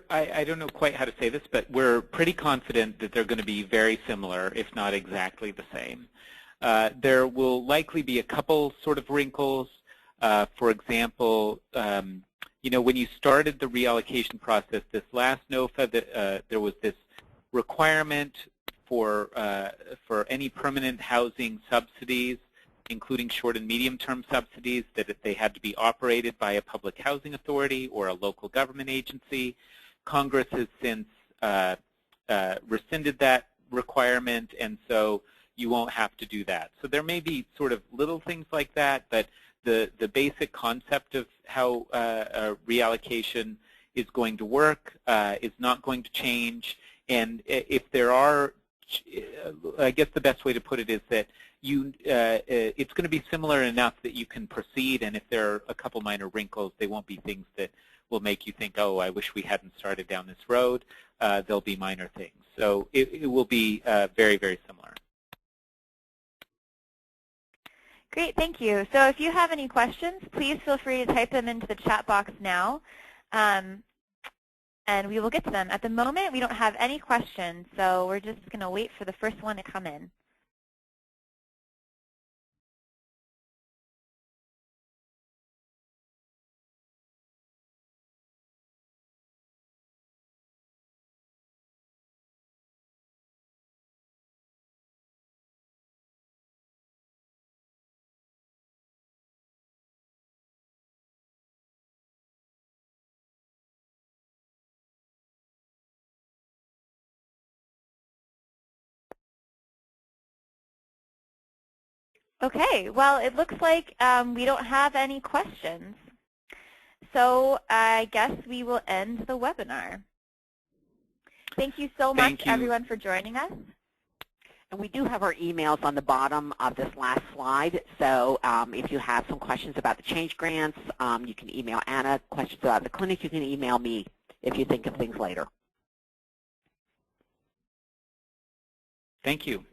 Speaker 1: I don't know quite how to say this, but we're pretty confident that they're going to be very similar, if not exactly the same. There will likely be a couple sort of wrinkles. For example, when you started the reallocation process this last NOFA, there was this requirement for any permanent housing subsidies, including short and medium-term subsidies, that they had to be operated by a public housing authority or a local government agency. Congress has since rescinded that requirement, and so you won't have to do that. So there may be sort of little things like that, but the basic concept of how reallocation is going to work is not going to change. And if there are, I guess the best way to put it is that it's going to be similar enough that you can proceed, and if there are a couple minor wrinkles, they won't be things that will make you think, oh, I wish we hadn't started down this road. They'll be minor things. So it will be very, very similar.
Speaker 2: Great, thank you. So if you have any questions, please feel free to type them into the chat box now, and we will get to them. At the moment, we don't have any questions, so we're just going to wait for the first one to come in. Okay, well, it looks like we don't have any questions. So I guess we will end the webinar. Thank you so much, everyone, for joining us.
Speaker 3: And we do have our emails on the bottom of this last slide. So if you have some questions about the change grants, you can email Anna. Questions about the clinic, you can email me if you think of things later.
Speaker 1: Thank you.